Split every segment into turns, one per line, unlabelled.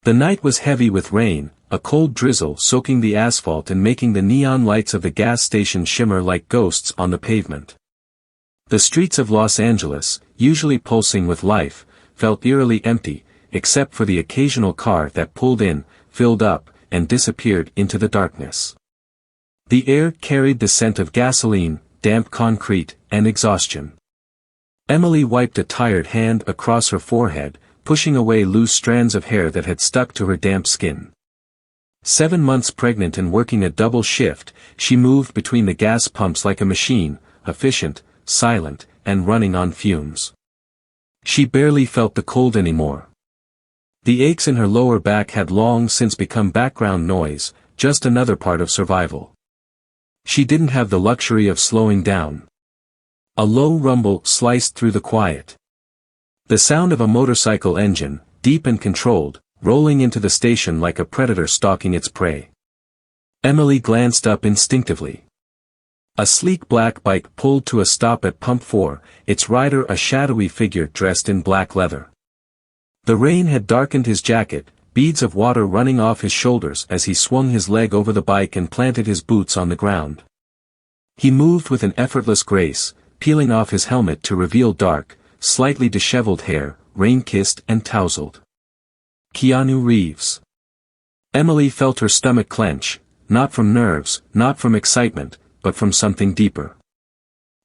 The night was heavy with rain, a cold drizzle soaking the asphalt and making the neon lights of the gas station shimmer like ghosts on the pavement. The streets of Los Angeles, usually pulsing with life, felt eerily empty, except for the occasional car that pulled in, filled up, and disappeared into the darkness. The air carried the scent of gasoline, damp concrete, and exhaustion. Emily wiped a tired hand across her forehead, pushing away loose strands of hair that had stuck to her damp skin. 7 months pregnant and working a double shift, she moved between the gas pumps like a machine, efficient, silent, and running on fumes. She barely felt the cold anymore. The aches in her lower back had long since become background noise, just another part of survival. She didn't have the luxury of slowing down. A low rumble sliced through the quiet. The sound of a motorcycle engine, deep and controlled, rolling into the station like a predator stalking its prey. Emily glanced up instinctively. A sleek black bike pulled to a stop at Pump 4, its rider a shadowy figure dressed in black leather. The rain had darkened his jacket, beads of water running off his shoulders as he swung his leg over the bike and planted his boots on the ground. He moved with an effortless grace, peeling off his helmet to reveal dark, slightly disheveled hair, rain-kissed and tousled. Keanu Reeves. Emily felt her stomach clench, not from nerves, not from excitement, but from something deeper.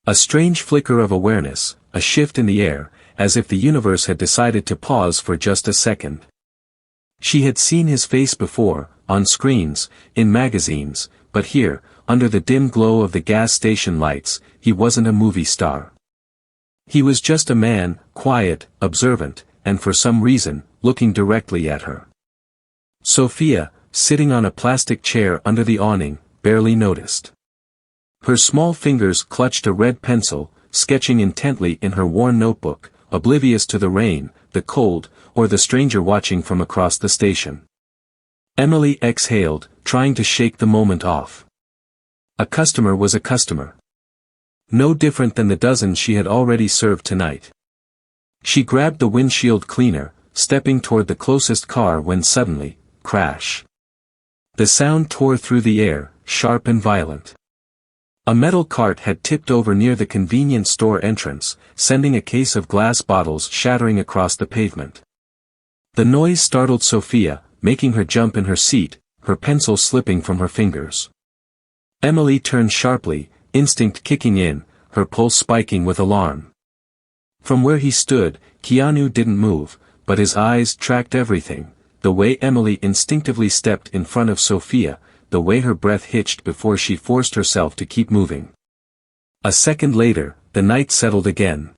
A strange flicker of awareness, a shift in the air, as if the universe had decided to pause for just a second. She had seen his face before, on screens, in magazines, but here, under the dim glow of the gas station lights, he wasn't a movie star. He was just a man, quiet, observant, and for some reason, looking directly at her. Sophia, sitting on a plastic chair under the awning, barely noticed. Her small fingers clutched a red pencil, sketching intently in her worn notebook, oblivious to the rain, the cold, or the stranger watching from across the station. Emily exhaled, trying to shake the moment off. A customer was a customer. No different than the dozen she had already served tonight. She grabbed the windshield cleaner, stepping toward the closest car when suddenly, crash. The sound tore through the air, sharp and violent. A metal cart had tipped over near the convenience store entrance, sending a case of glass bottles shattering across the pavement. The noise startled Sophia, making her jump in her seat, her pencil slipping from her fingers. Emily turned sharply, instinct kicking in, her pulse spiking with alarm. From where he stood, Keanu didn't move, but his eyes tracked everything, the way Emily instinctively stepped in front of Sophia, the way her breath hitched before she forced herself to keep moving. A second later, the night settled again.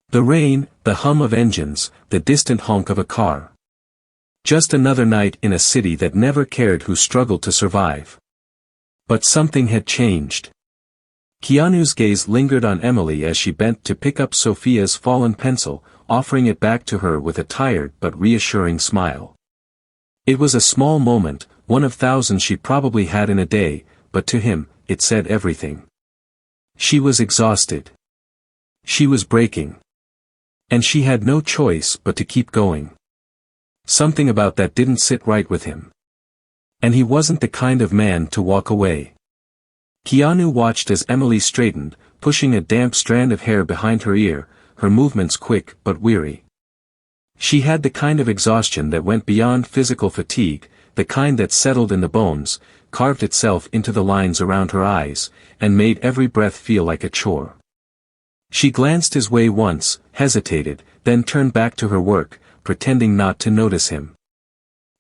The rain, the hum of engines, the distant honk of a car. Just another night in a city that never cared who struggled to survive. But something had changed. Keanu's gaze lingered on Emily as she bent to pick up Sophia's fallen pencil, offering it back to her with a tired but reassuring smile. It was a small moment, one of thousands she probably had in a day, but to him, it said everything. She was exhausted. She was breaking. And she had no choice but to keep going. Something about that didn't sit right with him. And he wasn't the kind of man to walk away. Keanu watched as Emily straightened, pushing a damp strand of hair behind her ear, her movements quick but weary. She had the kind of exhaustion that went beyond physical fatigue, the kind that settled in the bones, carved itself into the lines around her eyes, and made every breath feel like a chore. She glanced his way once, hesitated, then turned back to her work, pretending not to notice him.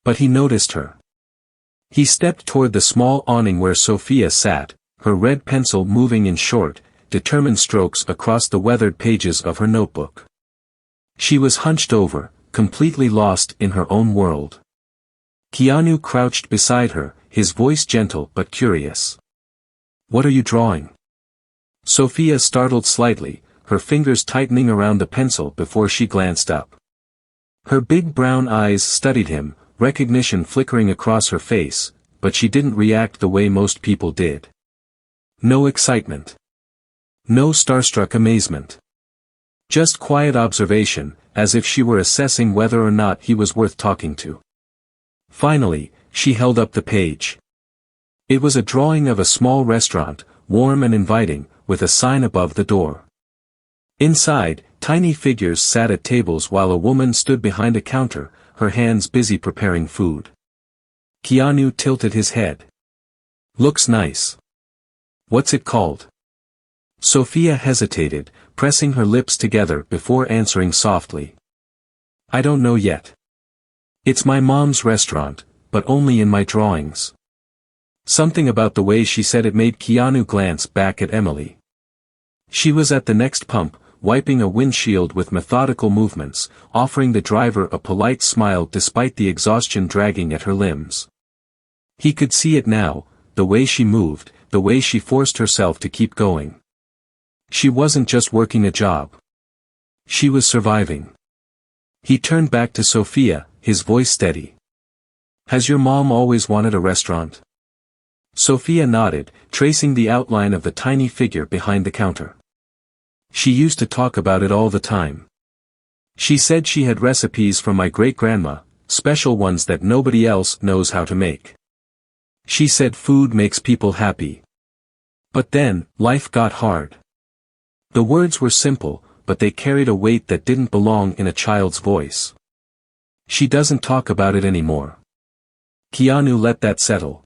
But he noticed her. He stepped toward the small awning where Sophia sat, her red pencil moving in short, determined strokes across the weathered pages of her notebook. She was hunched over, completely lost in her own world. Keanu crouched beside her, his voice gentle but curious. "What are you drawing?" Sophia startled slightly, her fingers tightening around the pencil before she glanced up. Her big brown eyes studied him, recognition flickering across her face, but she didn't react the way most people did. No excitement. No starstruck amazement. Just quiet observation, as if she were assessing whether or not he was worth talking to. Finally, she held up the page. It was a drawing of a small restaurant, warm and inviting, with a sign above the door. Inside, tiny figures sat at tables while a woman stood behind a counter, her hands busy preparing food. Keanu tilted his head. Looks nice. What's it called? Sophia hesitated, pressing her lips together before answering softly. I don't know yet. It's my mom's restaurant, but only in my drawings. Something about the way she said it made Keanu glance back at Emily. She was at the next pump, wiping a windshield with methodical movements, offering the driver a polite smile despite the exhaustion dragging at her limbs. He could see it now, the way she moved, the way she forced herself to keep going. She wasn't just working a job. She was surviving. He turned back to Sophia, his voice steady. Has your mom always wanted a restaurant? Sophia nodded, tracing the outline of the tiny figure behind the counter. She used to talk about it all the time. She said she had recipes from my great-grandma, special ones that nobody else knows how to make. She said food makes people happy. But then, life got hard. The words were simple, but they carried a weight that didn't belong in a child's voice. She doesn't talk about it anymore. Keanu let that settle.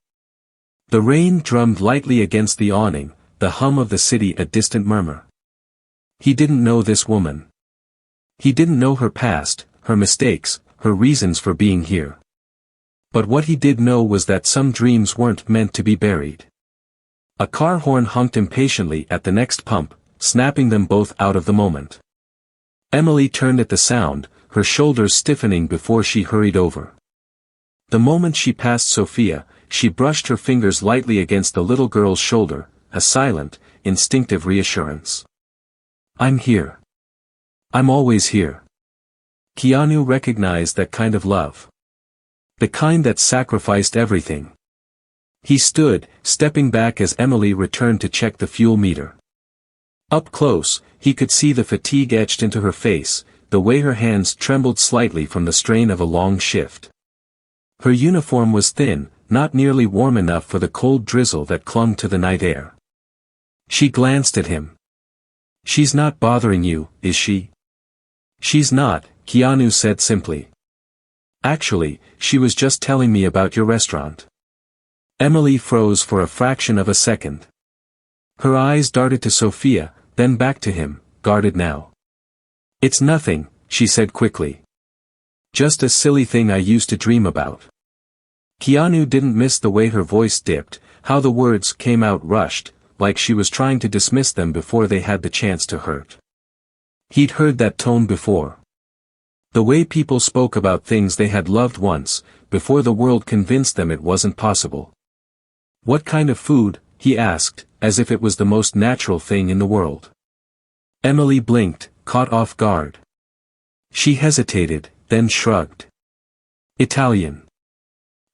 The rain drummed lightly against the awning, the hum of the city a distant murmur. He didn't know this woman. He didn't know her past, her mistakes, her reasons for being here. But what he did know was that some dreams weren't meant to be buried. A car horn honked impatiently at the next pump, snapping them both out of the moment. Emily turned at the sound, her shoulders stiffening before she hurried over. The moment she passed Sophia, she brushed her fingers lightly against the little girl's shoulder, a silent, instinctive reassurance. I'm here. I'm always here. Keanu recognized that kind of love. The kind that sacrificed everything. He stood, stepping back as Emily returned to check the fuel meter. Up close, he could see the fatigue etched into her face, the way her hands trembled slightly from the strain of a long shift. Her uniform was thin, not nearly warm enough for the cold drizzle that clung to the night air. She glanced at him. She's not bothering you, is she? She's not, Keanu said simply. Actually, she was just telling me about your restaurant. Emily froze for a fraction of a second. Her eyes darted to Sophia, then back to him, guarded now. It's nothing, she said quickly. Just a silly thing I used to dream about. Keanu didn't miss the way her voice dipped, how the words came out rushed, like she was trying to dismiss them before they had the chance to hurt. He'd heard that tone before. The way people spoke about things they had loved once, before the world convinced them it wasn't possible. What kind of food, he asked, as if it was the most natural thing in the world. Emily blinked, caught off guard. She hesitated, then shrugged. Italian.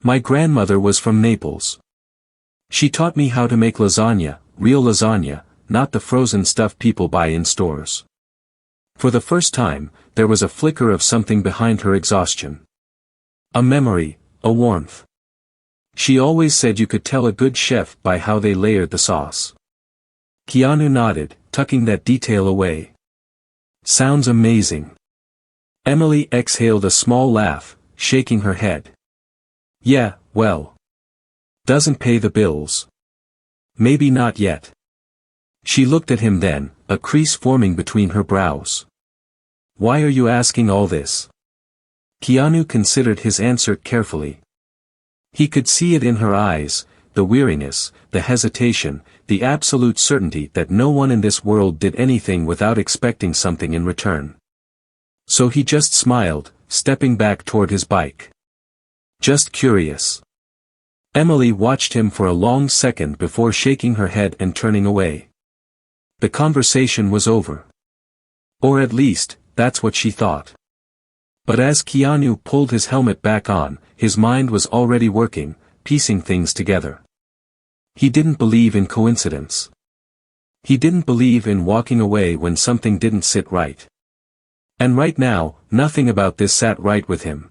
My grandmother was from Naples. She taught me how to make lasagna, real lasagna, not the frozen stuff people buy in stores. For the first time, there was a flicker of something behind her exhaustion. A memory, a warmth. She always said you could tell a good chef by how they layered the sauce. Keanu nodded, tucking that detail away. Sounds amazing. Emily exhaled a small laugh, shaking her head. Yeah, well. Doesn't pay the bills. Maybe not yet. She looked at him then, a crease forming between her brows. Why are you asking all this? Keanu considered his answer carefully. He could see it in her eyes, the weariness, the hesitation, the absolute certainty that no one in this world did anything without expecting something in return. So he just smiled, stepping back toward his bike. Just curious. Emily watched him for a long second before shaking her head and turning away. The conversation was over. Or at least, that's what she thought. But as Keanu pulled his helmet back on, his mind was already working, piecing things together. He didn't believe in coincidence. He didn't believe in walking away when something didn't sit right. And right now, nothing about this sat right with him.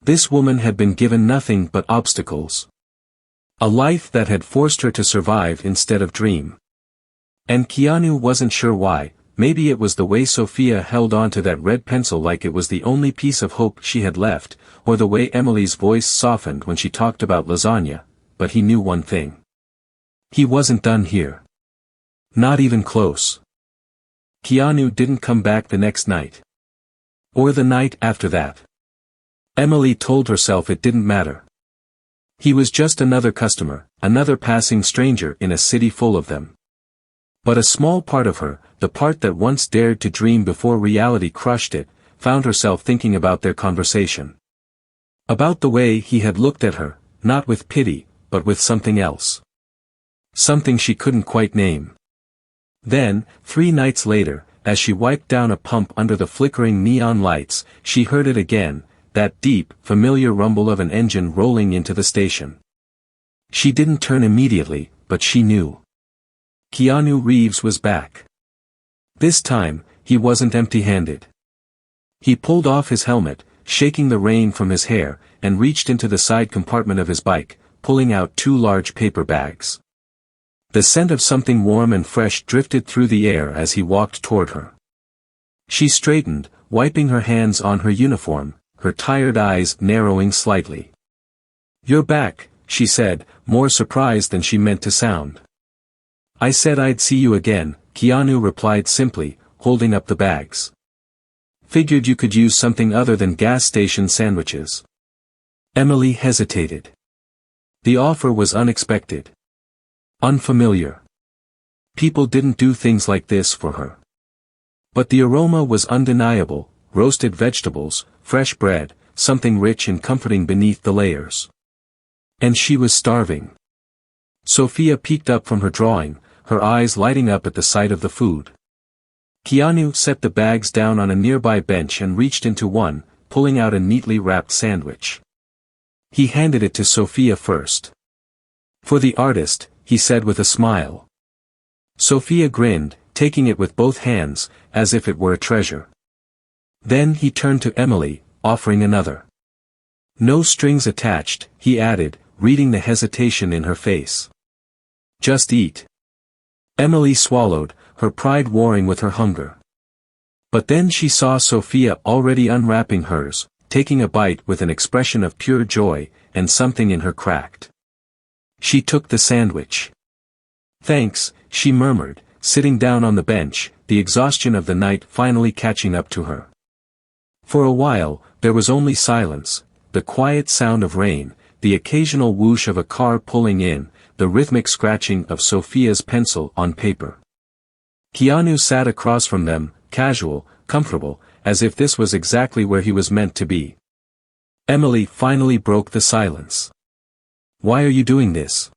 This woman had been given nothing but obstacles. A life that had forced her to survive instead of dream. And Keanu wasn't sure why. Maybe it was the way Sophia held on to that red pencil like it was the only piece of hope she had left, or the way Emily's voice softened when she talked about lasagna, but he knew one thing. He wasn't done here. Not even close. Keanu didn't come back the next night. Or the night after that. Emily told herself it didn't matter. He was just another customer, another passing stranger in a city full of them. But a small part of her, the part that once dared to dream before reality crushed it, found herself thinking about their conversation. About the way he had looked at her, not with pity, but with something else. Something she couldn't quite name. Then, 3 nights later, as she wiped down a pump under the flickering neon lights, she heard it again, that deep, familiar rumble of an engine rolling into the station. She didn't turn immediately, but she knew. Keanu Reeves was back. This time, he wasn't empty-handed. He pulled off his helmet, shaking the rain from his hair, and reached into the side compartment of his bike, pulling out 2 large paper bags. The scent of something warm and fresh drifted through the air as he walked toward her. She straightened, wiping her hands on her uniform, her tired eyes narrowing slightly. "You're back," she said, more surprised than she meant to sound. "I said I'd see you again," Keanu replied simply, holding up the bags. "Figured you could use something other than gas station sandwiches." Emily hesitated. The offer was unexpected. Unfamiliar. People didn't do things like this for her. But the aroma was undeniable: roasted vegetables, fresh bread, something rich and comforting beneath the layers. And she was starving. Sophia peeked up from her drawing, her eyes lighting up at the sight of the food. Keanu set the bags down on a nearby bench and reached into one, pulling out a neatly wrapped sandwich. He handed it to Sophia first. "For the artist," he said with a smile. Sophia grinned, taking it with both hands, as if it were a treasure. Then he turned to Emily, offering another. "No strings attached," he added, reading the hesitation in her face. "Just eat." Emily swallowed, her pride warring with her hunger. But then she saw Sophia already unwrapping hers, taking a bite with an expression of pure joy, and something in her cracked. She took the sandwich. "Thanks," she murmured, sitting down on the bench, the exhaustion of the night finally catching up to her. For a while, there was only silence, the quiet sound of rain, the occasional whoosh of a car pulling in, the rhythmic scratching of Sophia's pencil on paper. Keanu sat across from them, casual, comfortable, as if this was exactly where he was meant to be. Emily finally broke the silence. "Why are you doing this?"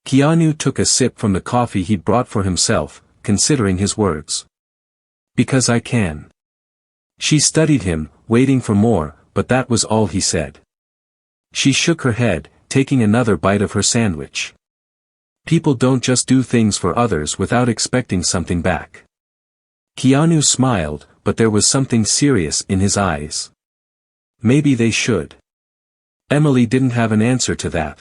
Keanu took a sip from the coffee he'd brought for himself, considering his words. "Because I can." She studied him, waiting for more, but that was all he said. She shook her head, taking another bite of her sandwich. People don't just do things for others without expecting something back. Keanu smiled, but there was something serious in his eyes. Maybe they should. Emily didn't have an answer to that.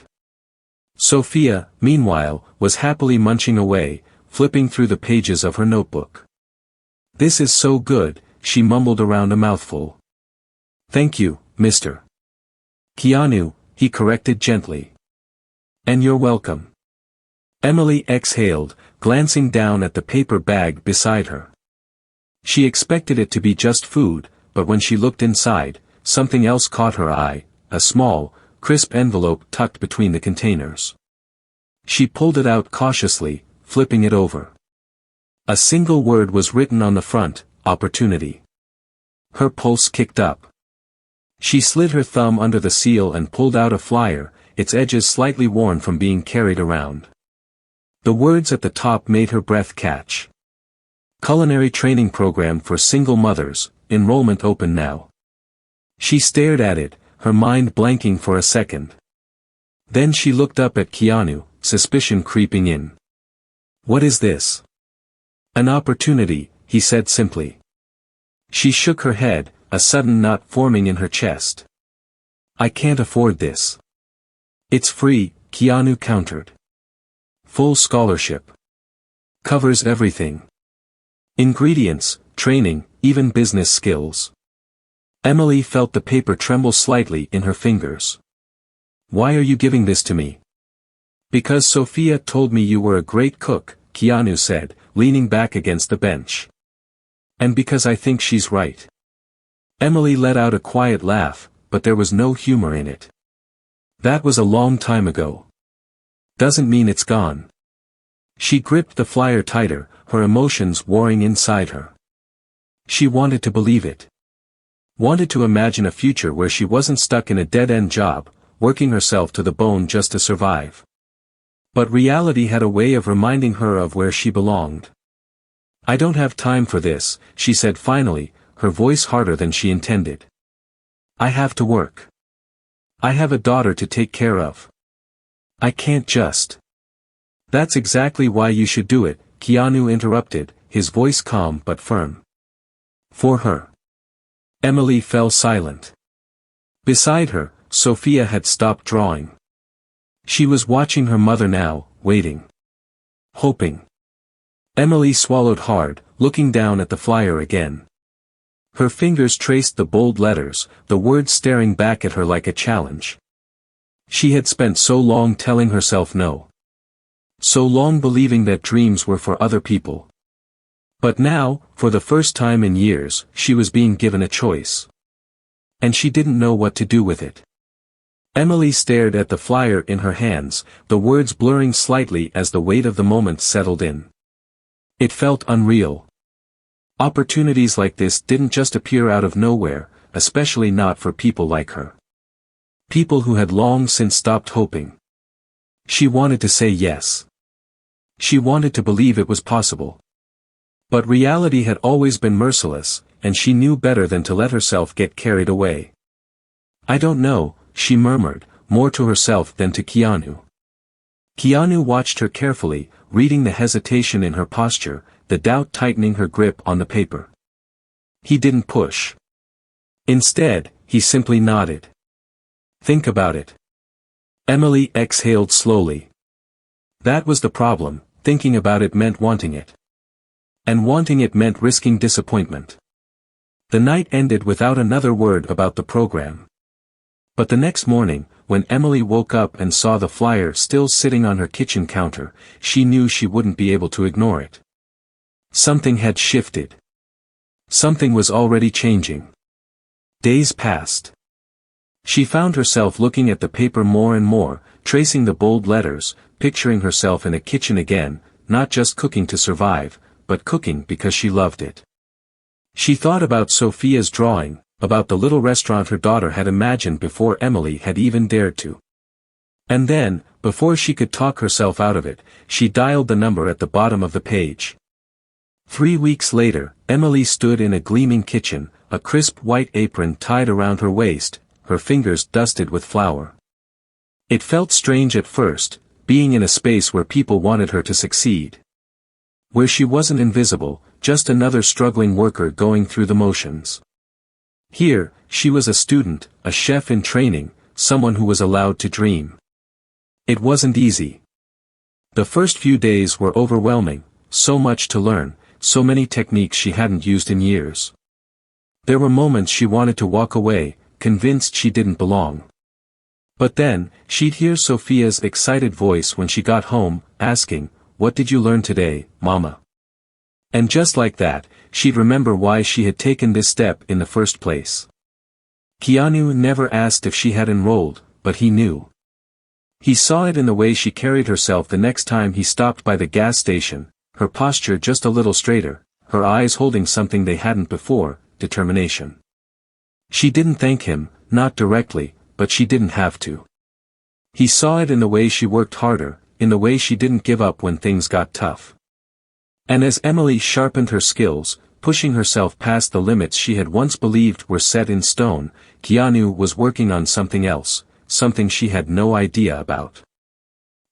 Sophia, meanwhile, was happily munching away, flipping through the pages of her notebook. "This is so good," she mumbled around a mouthful. "Thank you, Mr. Keanu," he corrected gently. "And you're welcome." Emily exhaled, glancing down at the paper bag beside her. She expected it to be just food, but when she looked inside, something else caught her eye, a small, crisp envelope tucked between the containers. She pulled it out cautiously, flipping it over. A single word was written on the front: opportunity. Her pulse kicked up. She slid her thumb under the seal and pulled out a flyer, its edges slightly worn from being carried around. The words at the top made her breath catch. Culinary training program for single mothers, enrollment open now. She stared at it, her mind blanking for a second. Then she looked up at Keanu, suspicion creeping in. "What is this?" "An opportunity," he said simply. She shook her head, a sudden knot forming in her chest. I can't afford this. It's free, Keanu countered. Full scholarship. Covers everything. Ingredients, training, even business skills. Emily felt the paper tremble slightly in her fingers. Why are you giving this to me? Because Sophia told me you were a great cook, Keanu said, leaning back against the bench. And because I think she's right. Emily let out a quiet laugh, but there was no humor in it. That was a long time ago. Doesn't mean it's gone. She gripped the flyer tighter, her emotions warring inside her. She wanted to believe it. Wanted to imagine a future where she wasn't stuck in a dead-end job, working herself to the bone just to survive. But reality had a way of reminding her of where she belonged. I don't have time for this, she said finally, her voice harder than she intended. I have to work. I have a daughter to take care of. I can't just. That's exactly why you should do it, Keanu interrupted, his voice calm but firm. For her. Emily fell silent. Beside her, Sophia had stopped drawing. She was watching her mother now, waiting. Hoping. Emily swallowed hard, looking down at the flyer again. Her fingers traced the bold letters, the words staring back at her like a challenge. She had spent so long telling herself no. So long believing that dreams were for other people. But now, for the first time in years, she was being given a choice. And she didn't know what to do with it. Emily stared at the flyer in her hands, the words blurring slightly as the weight of the moment settled in. It felt unreal. Opportunities like this didn't just appear out of nowhere, especially not for people like her. People who had long since stopped hoping. She wanted to say yes. She wanted to believe it was possible. But reality had always been merciless, and she knew better than to let herself get carried away. I don't know, she murmured, more to herself than to Keanu. Keanu watched her carefully, reading the hesitation in her posture, the doubt tightening her grip on the paper. He didn't push. Instead, he simply nodded. Think about it. Emily exhaled slowly. That was the problem, thinking about it meant wanting it. And wanting it meant risking disappointment. The night ended without another word about the program. But the next morning, when Emily woke up and saw the flyer still sitting on her kitchen counter, she knew she wouldn't be able to ignore it. Something had shifted. Something was already changing. Days passed. She found herself looking at the paper more and more, tracing the bold letters, picturing herself in a kitchen again, not just cooking to survive, but cooking because she loved it. She thought about Sophia's drawing, about the little restaurant her daughter had imagined before Emily had even dared to. And then, before she could talk herself out of it, she dialed the number at the bottom of the page. 3 weeks later, Emily stood in a gleaming kitchen, a crisp white apron tied around her waist, her fingers dusted with flour. It felt strange at first, being in a space where people wanted her to succeed. Where she wasn't invisible, just another struggling worker going through the motions. Here, she was a student, a chef in training, someone who was allowed to dream. It wasn't easy. The first few days were overwhelming, so much to learn, so many techniques she hadn't used in years. There were moments she wanted to walk away, convinced she didn't belong. But then, she'd hear Sophia's excited voice when she got home, asking, "What did you learn today, Mama?" And just like that, she'd remember why she had taken this step in the first place. Keanu never asked if she had enrolled, but he knew. He saw it in the way she carried herself the next time he stopped by the gas station, her posture just a little straighter, her eyes holding something they hadn't before, determination. She didn't thank him, not directly, but she didn't have to. He saw it in the way she worked harder, in the way she didn't give up when things got tough. And as Emily sharpened her skills, pushing herself past the limits she had once believed were set in stone, Keanu was working on something else, something she had no idea about.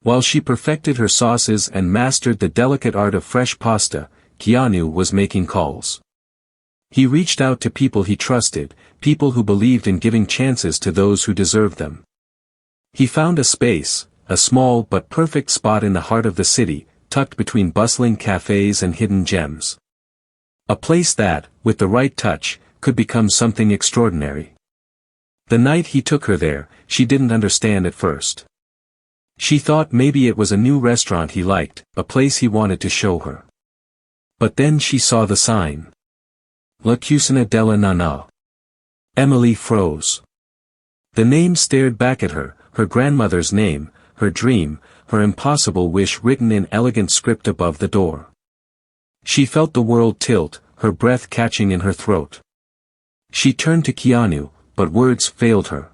While she perfected her sauces and mastered the delicate art of fresh pasta, Keanu was making calls. He reached out to people he trusted, people who believed in giving chances to those who deserved them. He found a space, a small but perfect spot in the heart of the city, tucked between bustling cafes and hidden gems. A place that, with the right touch, could become something extraordinary. The night he took her there, she didn't understand at first. She thought maybe it was a new restaurant he liked, a place he wanted to show her. But then she saw the sign. La Cucina Della Nonna. Emily froze. The name stared back at her, her grandmother's name, her dream, her impossible wish written in elegant script above the door. She felt the world tilt, her breath catching in her throat. She turned to Keanu, but words failed her.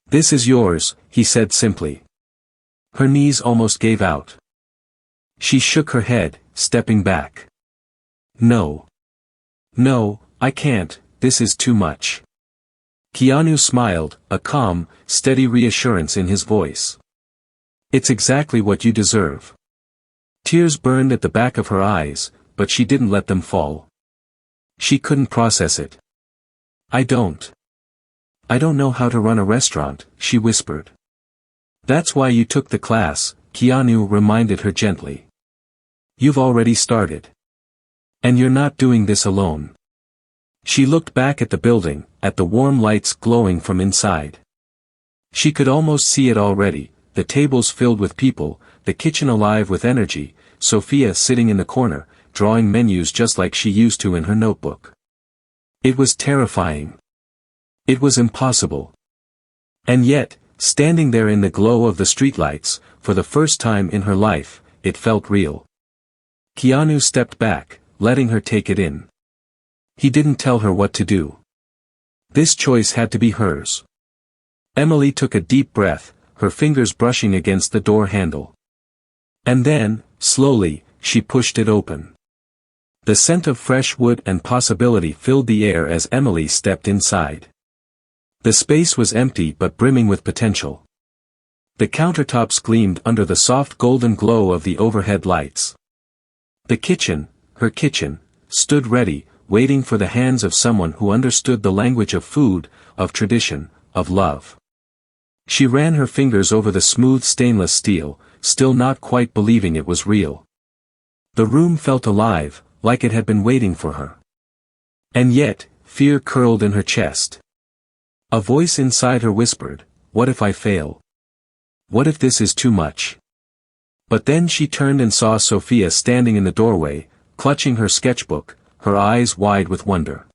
"This is yours," he said simply. Her knees almost gave out. She shook her head, stepping back. "No. No, I can't, this is too much." Keanu smiled, a calm, steady reassurance in his voice. "It's exactly what you deserve." Tears burned at the back of her eyes, but she didn't let them fall. She couldn't process it. I don't know how to run a restaurant," she whispered. "That's why you took the class," Keanu reminded her gently. "You've already started. And you're not doing this alone." She looked back at the building, at the warm lights glowing from inside. She could almost see it already, the tables filled with people, the kitchen alive with energy, Sophia sitting in the corner, drawing menus just like she used to in her notebook. It was terrifying. It was impossible. And yet, standing there in the glow of the streetlights, for the first time in her life, it felt real. Keanu stepped back, letting her take it in. He didn't tell her what to do. This choice had to be hers. Emily took a deep breath, her fingers brushing against the door handle. And then, slowly, she pushed it open. The scent of fresh wood and possibility filled the air as Emily stepped inside. The space was empty but brimming with potential. The countertops gleamed under the soft golden glow of the overhead lights. The kitchen, her kitchen, stood ready, waiting for the hands of someone who understood the language of food, of tradition, of love. She ran her fingers over the smooth stainless steel, still not quite believing it was real. The room felt alive, like it had been waiting for her. And yet, fear curled in her chest. A voice inside her whispered, "What if I fail? What if this is too much?" But then she turned and saw Sophia standing in the doorway, clutching her sketchbook, her eyes wide with wonder.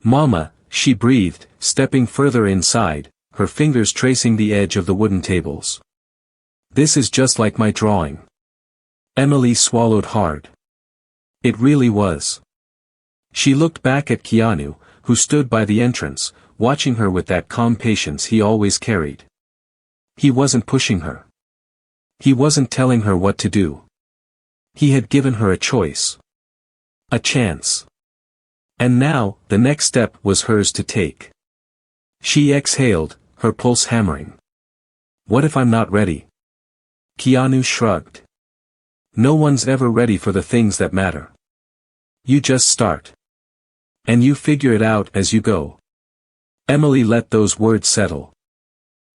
"Mama," she breathed, stepping further inside, her fingers tracing the edge of the wooden tables. "This is just like my drawing." Emily swallowed hard. It really was. She looked back at Keanu, who stood by the entrance, watching her with that calm patience he always carried. He wasn't pushing her. He wasn't telling her what to do. He had given her a choice. A chance. And now, the next step was hers to take. She exhaled, her pulse hammering. "What if I'm not ready?" Keanu shrugged. "No one's ever ready for the things that matter. You just start. And you figure it out as you go." Emily let those words settle.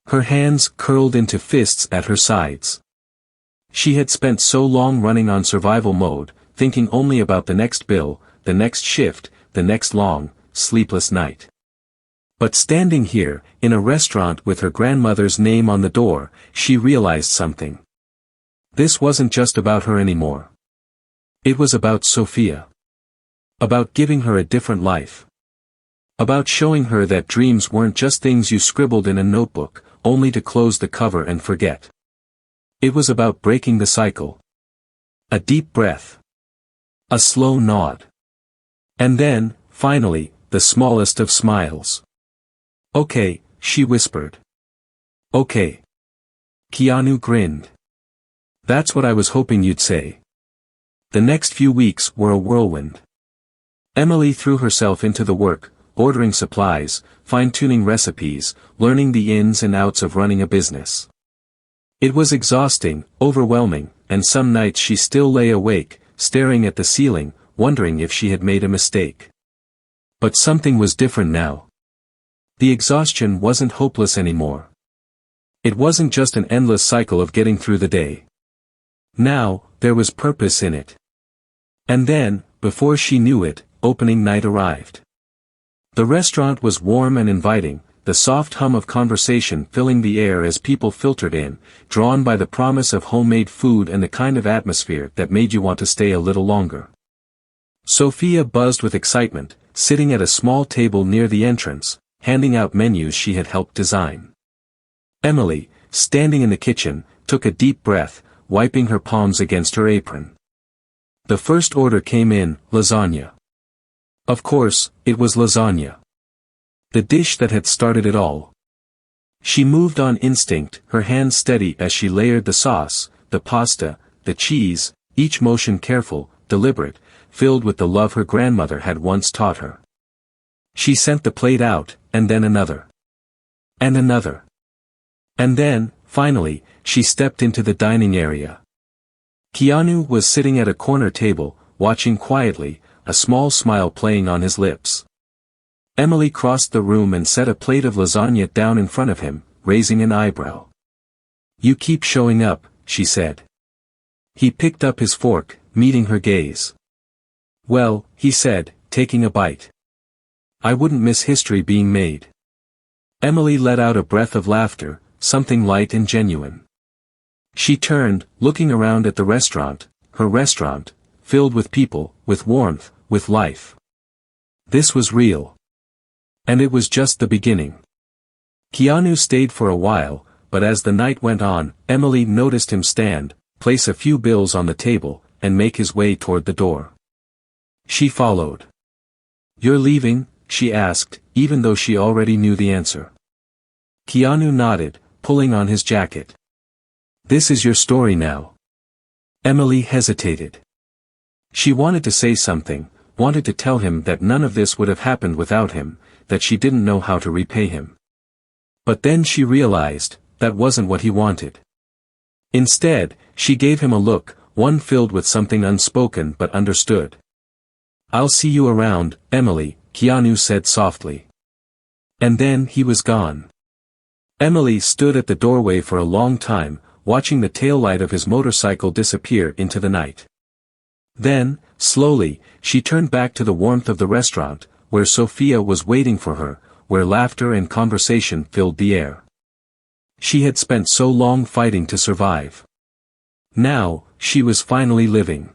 Her hands curled into fists at her sides. She had spent so long running on survival mode, thinking only about the next bill, the next shift, the next long, sleepless night. But standing here, in a restaurant with her grandmother's name on the door, she realized something. This wasn't just about her anymore. It was about Sophia. About giving her a different life. About showing her that dreams weren't just things you scribbled in a notebook, only to close the cover and forget. It was about breaking the cycle. A deep breath. A slow nod. And then, finally, the smallest of smiles. "Okay," she whispered. "Okay." Keanu grinned. "That's what I was hoping you'd say." The next few weeks were a whirlwind. Emily threw herself into the work, ordering supplies, fine-tuning recipes, learning the ins and outs of running a business. It was exhausting, overwhelming, and some nights she still lay awake, staring at the ceiling, wondering if she had made a mistake. But something was different now. The exhaustion wasn't hopeless anymore. It wasn't just an endless cycle of getting through the day. Now, there was purpose in it. And then, before she knew it, opening night arrived. The restaurant was warm and inviting, the soft hum of conversation filling the air as people filtered in, drawn by the promise of homemade food and the kind of atmosphere that made you want to stay a little longer. Sophia buzzed with excitement, sitting at a small table near the entrance, handing out menus she had helped design. Emily, standing in the kitchen, took a deep breath, wiping her palms against her apron. The first order came in, lasagna. Of course, it was lasagna. The dish that had started it all. She moved on instinct, her hands steady as she layered the sauce, the pasta, the cheese, each motion careful, deliberate, filled with the love her grandmother had once taught her. She sent the plate out, and then another. And another. And then, finally, she stepped into the dining area. Keanu was sitting at a corner table, watching quietly, a small smile playing on his lips. Emily crossed the room and set a plate of lasagna down in front of him, raising an eyebrow. "You keep showing up," she said. He picked up his fork, meeting her gaze. "Well," he said, taking a bite. "I wouldn't miss history being made." Emily let out a breath of laughter, something light and genuine. She turned, looking around at the restaurant, her restaurant, filled with people, with warmth, with life. This was real. And it was just the beginning. Keanu stayed for a while, but as the night went on, Emily noticed him stand, place a few bills on the table, and make his way toward the door. She followed. "You're leaving?" she asked, even though she already knew the answer. Keanu nodded, pulling on his jacket. "This is your story now." Emily hesitated. She wanted to say something, wanted to tell him that none of this would have happened without him, that she didn't know how to repay him. But then she realized, that wasn't what he wanted. Instead, she gave him a look, one filled with something unspoken but understood. "I'll see you around, Emily," Keanu said softly. And then he was gone. Emily stood at the doorway for a long time, watching the taillight of his motorcycle disappear into the night. Then, slowly, she turned back to the warmth of the restaurant, where Sophia was waiting for her, where laughter and conversation filled the air. She had spent so long fighting to survive. Now, she was finally living.